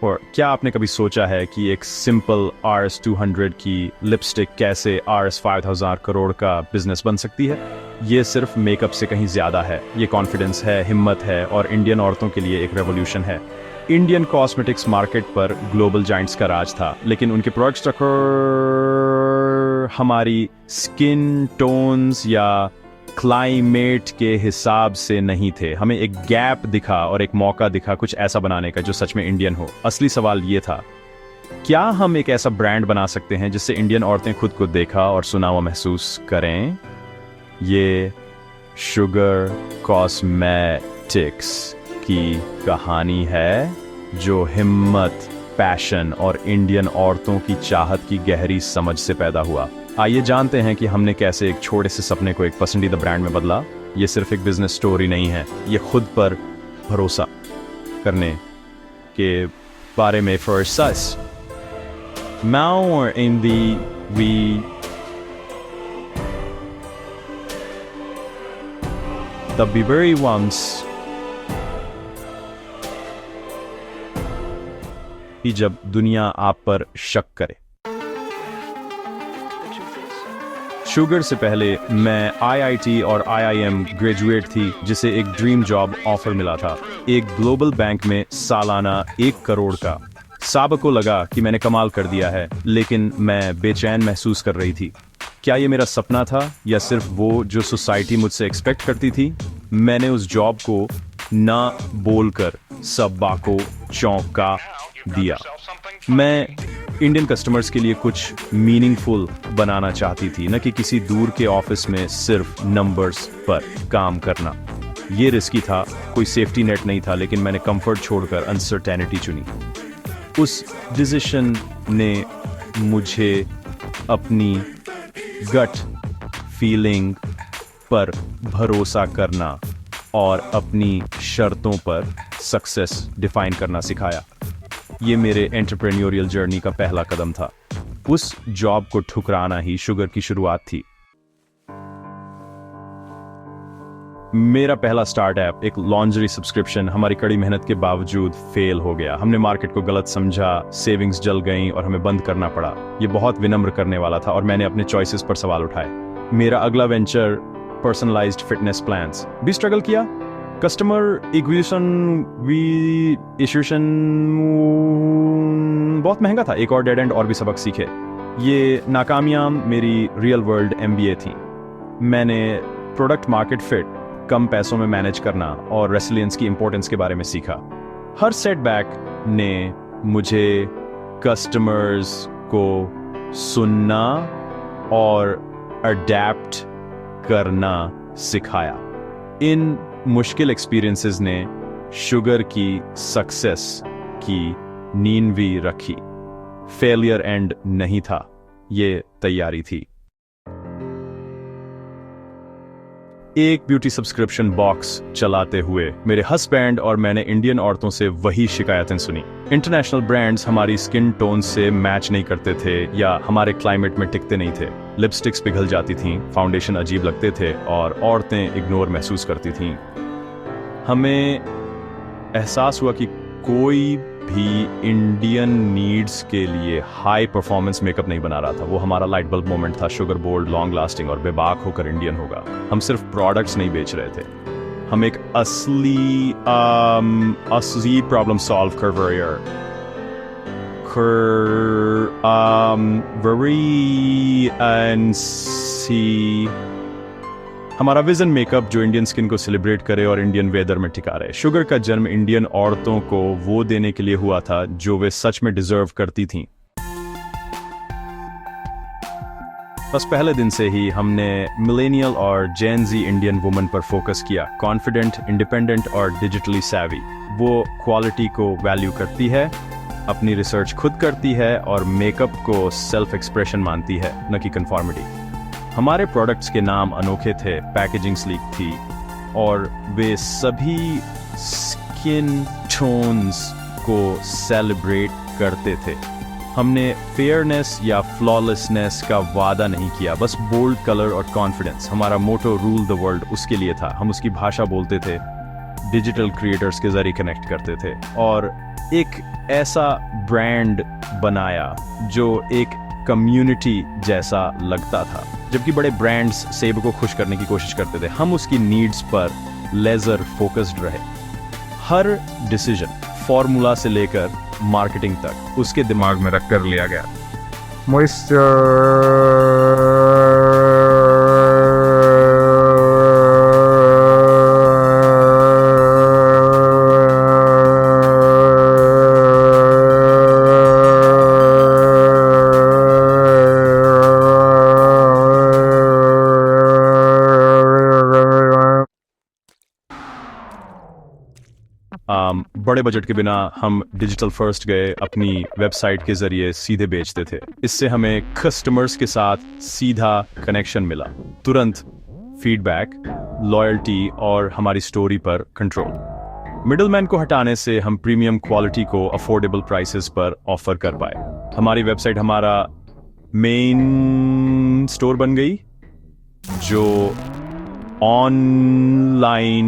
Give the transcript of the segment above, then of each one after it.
और क्या आपने कभी सोचा है कि एक सिंपल RS200 की लिपस्टिक कैसे RS5000 करोड़ का बिजनेस बन सकती है? ये सिर्फ मेकअप से कहीं ज्यादा है। ये कॉन्फिडेंस है, हिम्मत है और इंडियन औरतों के लिए एक रेवोल्यूशन है। इंडियन कॉस्मेटिक्स मार्केट पर ग्लोबल जाइंट्स का राज था, लेकिन उनके प्रोडक्ट्स हमारी स्किन टोन्स या क्लाइमेट के हिसाब से नहीं थे। हमें एक गैप दिखा और एक मौका दिखा कुछ ऐसा बनाने का जो सच में इंडियन हो। असली सवाल ये था, क्या हम एक ऐसा ब्रांड बना सकते हैं जिससे इंडियन औरतें खुद को देखा और सुना हुआ महसूस करें? ये शुगर कॉस्मेटिक्स की कहानी है, जो हिम्मत, पैशन और इंडियन औरतों की चाहत की गहरी समझ से पैदा हुआ। आइए जानते हैं कि हमने कैसे एक छोटे से सपने को एक पसंदीदा ब्रांड में बदला। ये सिर्फ एक बिजनेस स्टोरी नहीं है, ये खुद पर भरोसा करने के बारे में। First us, now in the very ones कि जब दुनिया आप पर शक करे। शुगर से पहले मैं IIT और IIM ग्रेजुएट थी, जिसे एक ड्रीम जॉब ऑफर मिला था, एक ग्लोबल बैंक में सालाना 1 करोड़ का। सबको लगा कि मैंने कमाल कर दिया है, लेकिन मैं बेचैन महसूस कर रही थी। क्या ये मेरा सपना था या सिर्फ वो जो सोसाइटी मुझसे एक्सपेक्ट करती थी? मैंने उस जॉब को ना बोलकर सबा को चौंका दिया। मैं इंडियन कस्टमर्स के लिए कुछ मीनिंगफुल बनाना चाहती थी, न कि किसी दूर के ऑफिस में सिर्फ नंबर्स पर काम करना। ये रिस्की था, कोई सेफ्टी नेट नहीं था, लेकिन मैंने कंफर्ट छोड़कर अनसर्टेनिटी चुनी। उस डिसीजन ने मुझे अपनी गट फीलिंग पर भरोसा करना और अपनी शर्तों पर सक्सेस डिफाइन करना सिखाया। ये मेरे एंटरप्रेन्योरियल जर्नी का पहला कदम था। उस जॉब को ठुकराना ही शुगर की शुरुआत थी। मेरा पहला स्टार्टअप, एक लॉन्ड्री सब्सक्रिप्शन, हमारी कड़ी मेहनत के बावजूद फेल हो गया। हमने मार्केट को गलत समझा, सेविंग्स जल गईं और हमें बंद करना पड़ा। ये बहुत विनम्र करने वाला था और मैंने अपने चॉइसेस पर सवाल उठाए। मेरा अगला वेंचर, पर्सनलाइज्ड फिटनेस प्लान्स, भी स्ट्रगल किया। कस्टमर एक्विजिशन बहुत महंगा था। एक और डेड एंड और भी सबक सीखे। ये नाकामियां मेरी रियल वर्ल्ड MBA थी। मैंने प्रोडक्ट मार्केट फिट, कम पैसों में मैनेज करना और रेसिलियंस की इंपॉर्टेंस के बारे में सीखा। हर सेटबैक ने मुझे कस्टमर्स को सुनना और अडेप्ट करना सिखाया। इन मुश्किल एक्सपीरियंसेस ने शुगर की सक्सेस की नींव भी रखी। फेलियर एंड नहीं था, ये तैयारी थी। एक ब्यूटी सब्सक्रिप्शन बॉक्स चलाते हुए मेरे हस्बैंड और मैंने इंडियन औरतों से वही शिकायतें सुनी। इंटरनेशनल ब्रांड्स हमारी स्किन टोन से मैच नहीं करते थे या हमारे क्लाइमेट में टिकते नहीं थे। लिपस्टिक्स पिघल जाती थीं, फाउंडेशन अजीब लगते थे और औरतें इग्नोर महसूस करती थीं। हमें एहसास हुआ कि कोई भी इंडियन नीड्स के लिए हाई परफॉर्मेंस मेकअप नहीं बना रहा था। वो हमारा लाइट बल्ब मोमेंट था। शुगर बोल्ड, लॉन्ग लास्टिंग और बेबाक होकर इंडियन होगा। हम सिर्फ प्रोडक्ट्स नहीं बेच रहे थे, हम एक असली प्रॉब्लम सॉल्व कर हमारा विजन मेकअप जो इंडियन स्किन को सेलिब्रेट करे और इंडियन वेदर में टिका रहे। शुगर का जन्म इंडियन औरतों को वो देने के लिए हुआ था जो वे सच में डिजर्व करती थीं। बस पहले दिन से ही हमने मिलेनियल और जेन ज़ी इंडियन वुमन पर फोकस किया। कॉन्फिडेंट, इंडिपेंडेंट और डिजिटली सैवी। वो क्वालिटी को वैल्यू करती है, अपनी रिसर्च खुद करती है और मेकअप को सेल्फ एक्सप्रेशन मानती है, न कि कंफॉर्मिटी। हमारे प्रोडक्ट्स के नाम अनोखे थे, पैकेजिंग स्लीक थी और वे सभी स्किन टोन्स को सेलिब्रेट करते थे। हमने फेयरनेस या फ्लॉलेसनेस का वादा नहीं किया, बस बोल्ड कलर और कॉन्फिडेंस। हमारा मोटो रूल द वर्ल्ड उसके लिए था। हम उसकी भाषा बोलते थे, डिजिटल क्रिएटर्स के जरिए कनेक्ट करते थे और एक ऐसा ब्रांड बनाया जो एक कम्युनिटी जैसा लगता था। जबकि बड़े ब्रांड्स सेब को खुश करने की कोशिश करते थे, हम उसकी नीड्स पर लेजर फोकस्ड रहे। हर डिसीजन फॉर्मूला से लेकर मार्केटिंग तक उसके दिमाग में रख कर लिया गया। बड़े बजट के बिना हम डिजिटल फर्स्ट गए, अपनी वेबसाइट के जरिए सीधे बेचते थे। इससे हमें कस्टमर्स के साथ सीधा कनेक्शन मिला, तुरंत फीडबैक, लॉयल्टी और हमारी स्टोरी पर कंट्रोल। मिडलमैन को हटाने से हम प्रीमियम क्वालिटी को अफोर्डेबल प्राइसेस पर ऑफर कर पाए। हमारी वेबसाइट हमारा मेन स्टोर बन गई, जो ऑनलाइन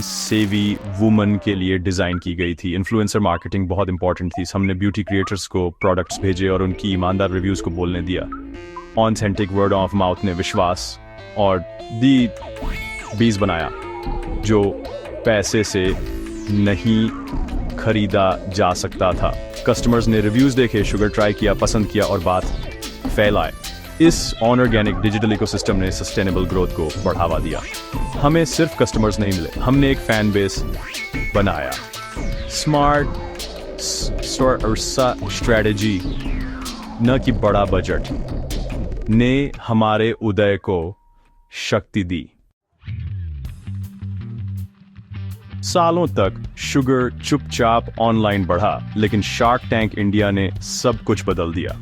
सेवी वुमन के लिए डिजाइन की गई थी। इन्फ्लुएंसर मार्केटिंग बहुत इंपॉर्टेंट थी। हमने ब्यूटी क्रिएटर्स को प्रोडक्ट्स भेजे और उनकी ईमानदार रिव्यूज को बोलने दिया। ऑथेंटिक वर्ड ऑफ माउथ ने विश्वास और दी बीज बनाया, जो पैसे से नहीं खरीदा जा सकता था। कस्टमर्स ने रिव्यूज देखे, शुगर ट्राई किया, पसंद किया और बात फैलाए। इस ऑर्गेनिक डिजिटल इकोसिस्टम ने सस्टेनेबल ग्रोथ को बढ़ावा दिया। हमें सिर्फ कस्टमर्स नहीं मिले, हमने एक फैन बेस बनाया। स्मार्ट स्ट्रेटजी, न कि बड़ा बजट, ने हमारे उदय को शक्ति दी। सालों तक शुगर चुपचाप ऑनलाइन बढ़ा, लेकिन शार्क टैंक इंडिया ने सब कुछ बदल दिया।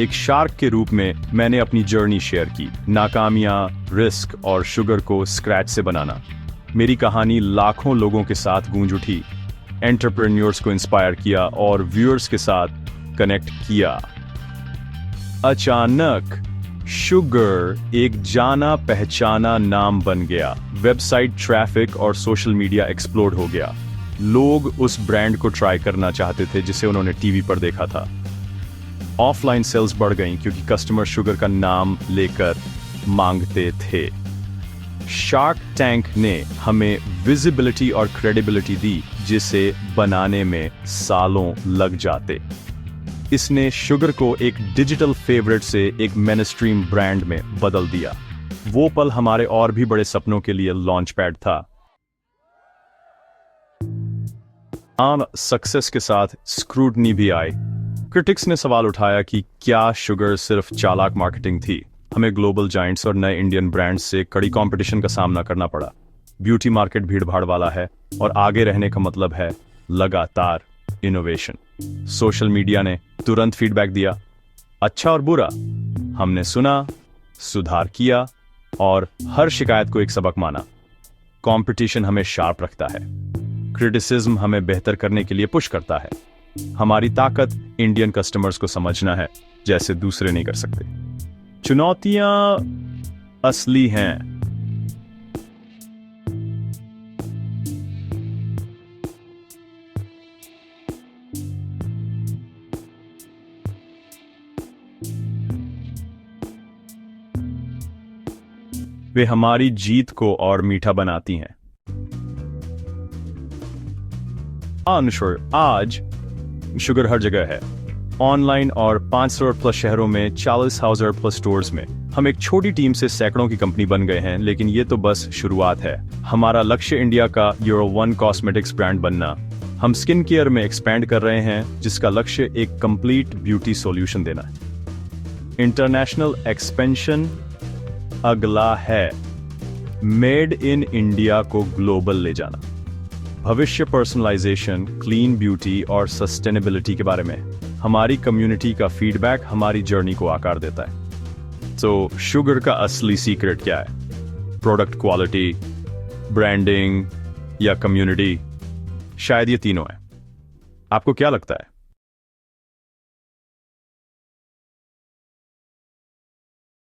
एक शार्क के रूप में मैंने अपनी जर्नी शेयर की, नाकामियां, रिस्क और शुगर को स्क्रैच से बनाना। मेरी कहानी लाखों लोगों के साथ गूंज उठी, एंटरप्रेन्योर्स को इंस्पायर किया और व्यूअर्स के साथ कनेक्ट किया। अचानक शुगर एक जाना पहचाना नाम बन गया। वेबसाइट ट्रैफिक और सोशल मीडिया एक्सप्लोड हो गया। लोग उस ब्रांड को ट्राई करना चाहते थे जिसे उन्होंने टीवी पर देखा था। ऑफलाइन सेल्स बढ़ गईं क्योंकि कस्टमर शुगर का नाम लेकर मांगते थे। शार्क टैंक ने हमें विजिबिलिटी और क्रेडिबिलिटी दी, जिसे बनाने में सालों लग जाते। इसने शुगर को एक डिजिटल फेवरेट से एक मेनस्ट्रीम ब्रांड में बदल दिया। वो पल हमारे और भी बड़े सपनों के लिए लॉन्च पैड था। सक्सेस के साथ स्क्रूटनी भी आई। क्रिटिक्स ने सवाल उठाया कि क्या शुगर सिर्फ चालाक मार्केटिंग थी। हमें ग्लोबल जायंट्स और नए इंडियन ब्रांड्स से कड़ी कंपटीशन का सामना करना पड़ा। ब्यूटी मार्केट भीड़भाड़ वाला है और आगे रहने का मतलब है लगातार इनोवेशन। सोशल मीडिया ने तुरंत फीडबैक दिया, अच्छा और बुरा। हमने सुना, सुधार किया और हर शिकायत को एक सबक माना। कंपटीशन हमें शार्प रखता है, क्रिटिसिज्म हमें बेहतर करने के लिए पुश करता है। हमारी ताकत इंडियन कस्टमर्स को समझना है, जैसे दूसरे नहीं कर सकते। चुनौतियां असली हैं। वे हमारी जीत को और मीठा बनाती हैं। आज शुगर हर जगह है, ऑनलाइन और 500 प्लस शहरों में, 40,000 प्लस स्टोर्स में। हम एक छोटी टीम से सैकड़ों की कंपनी बन गए हैं, लेकिन ये तो बस शुरुआत है। हमारा लक्ष्य इंडिया का यूरो 1 कॉस्मेटिक्स ब्रांड बनना। हम स्किन केयर में एक्सपैंड कर रहे हैं, जिसका लक्ष्य एक कंप्लीट ब्यूटी सॉल्यूशन देना है। इंटरनेशनल एक्सपेंशन अगला है, मेड इन इंडिया को ग्लोबल ले जाना। भविष्य पर्सनलाइजेशन, क्लीन ब्यूटी और सस्टेनेबिलिटी के बारे में। हमारी कम्युनिटी का फीडबैक हमारी जर्नी को आकार देता है। तो शुगर का असली सीक्रेट क्या है? प्रोडक्ट क्वालिटी, ब्रांडिंग या कम्युनिटी? शायद ये तीनों है। आपको क्या लगता है?